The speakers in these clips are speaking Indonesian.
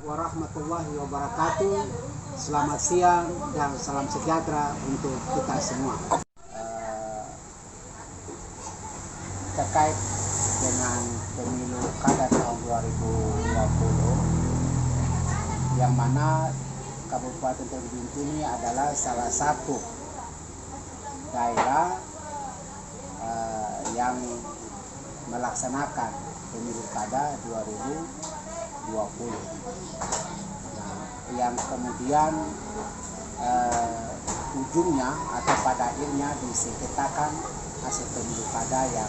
warahmatullahi wabarakatuh. Selamat siang dan salam sejahtera untuk kita semua. Terkait dengan pemilu kada tahun 2020, yang mana Kabupaten Teluk Bintuni adalah salah satu daerah yang melaksanakan pemilu kada 2020. Nah, yang kemudian ujungnya atau pada akhirnya disengketakan hasil pemilu kada yang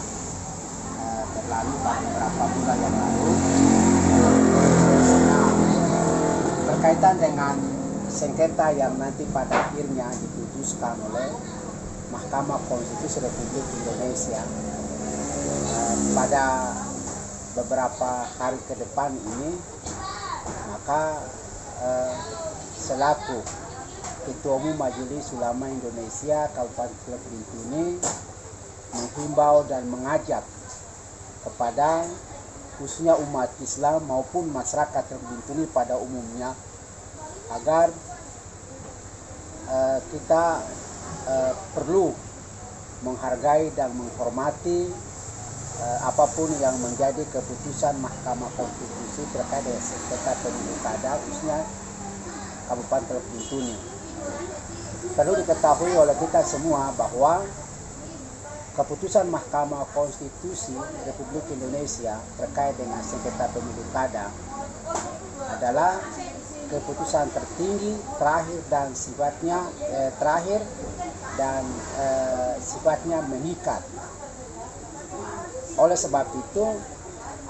berlalu beberapa bulan yang lalu. Nah, berkaitan dengan sengketa yang nanti pada akhirnya diputuskan oleh Mahkamah Konstitusi Republik Indonesia pada beberapa hari ke depan ini, maka selaku Ketua Umum Majelis Ulama Indonesia Kabupaten Teluk Bintuni menghimbau dan mengajak kepada khususnya umat Islam maupun masyarakat Teluk Bintuni pada umumnya agar kita perlu menghargai dan menghormati apapun yang menjadi keputusan Mahkamah Konstitusi terkait dengan sengketa pemilu kada khususnya Kabupaten Teluk Bintuni. Perlu diketahui oleh kita semua bahwa keputusan Mahkamah Konstitusi Republik Indonesia terkait dengan sengketa pemilu kada adalah keputusan tertinggi, terakhir dan sifatnya mengikat. Oleh sebab itu,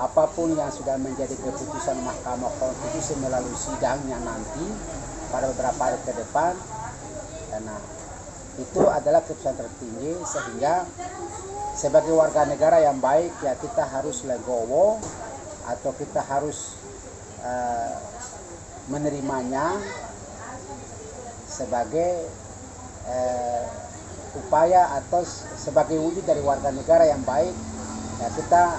apapun yang sudah menjadi keputusan Mahkamah Konstitusi melalui sidangnya nanti pada beberapa hari ke depan, karena itu adalah keputusan tertinggi, sehingga sebagai warga negara yang baik ya kita harus legowo atau kita harus menerimanya sebagai upaya atau sebagai wujud dari warga negara yang baik. Ya, kita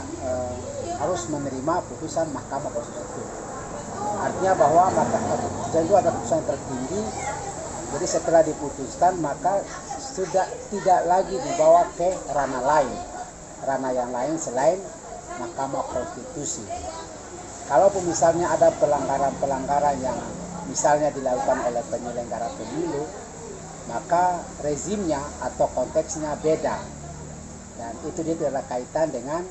harus menerima putusan Mahkamah Konstitusi. Artinya bahwa keputusan itu adalah keputusan tertinggi. Jadi setelah diputuskan maka sudah tidak lagi dibawa ke ranah yang lain selain Mahkamah Konstitusi. Kalaupun misalnya ada pelanggaran yang misalnya dilakukan oleh penyelenggara pemilu, maka rezimnya atau konteksnya beda. Dan itu dia tidak kaitan dengan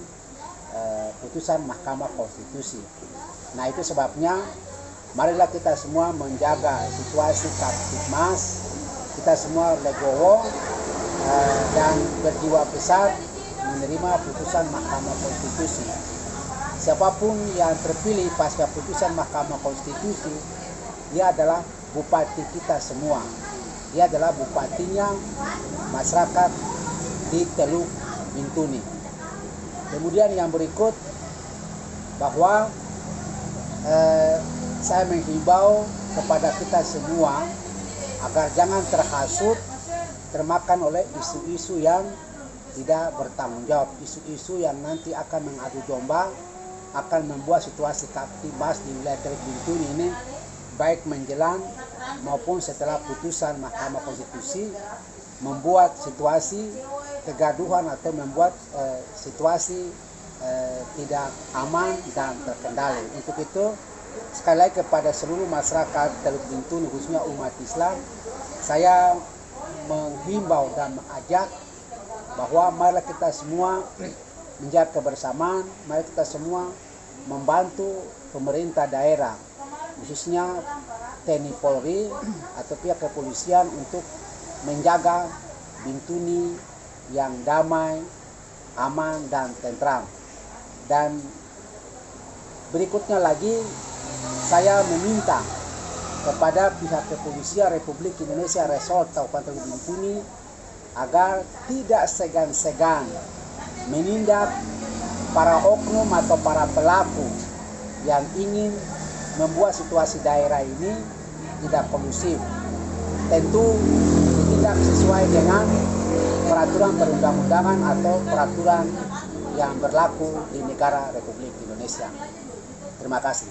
putusan Mahkamah Konstitusi. Nah, itu sebabnya marilah kita semua menjaga situasi Kamtibmas, kita semua legowo dan berjiwa besar menerima putusan Mahkamah Konstitusi. Siapapun yang terpilih pasca putusan Mahkamah Konstitusi, dia adalah bupati kita semua. Dia adalah bupatinya masyarakat di Teluk Bintuni. Kemudian yang berikut bahwa saya menghimbau kepada kita semua agar jangan terhasut termakan oleh isu-isu yang tidak bertanggung jawab, isu-isu yang nanti akan mengadu domba, akan membuat situasi Kamtibmas di wilayah Teluk Bintuni ini baik menjelang maupun setelah putusan Mahkamah Konstitusi membuat situasi kegaduhan atau membuat situasi tidak aman dan terkendali. Untuk itu sekali lagi kepada seluruh masyarakat Teluk Bintuni khususnya umat Islam, saya menghimbau dan mengajak bahwa marilah kita semua menjaga kebersamaan, mari kita semua membantu pemerintah daerah khususnya TNI Polri atau pihak kepolisian untuk menjaga Bintuni yang damai, aman dan tentram. Dan berikutnya lagi saya meminta kepada pihak kepolisian Republik Indonesia Resort Kabupaten Bintuni agar tidak segan-segan menindak para oknum atau para pelaku yang ingin membuat situasi daerah ini tidak kondusif. Tentu tidak sesuai dengan peraturan perundang-undangan atau peraturan yang berlaku di negara Republik Indonesia. Terima kasih.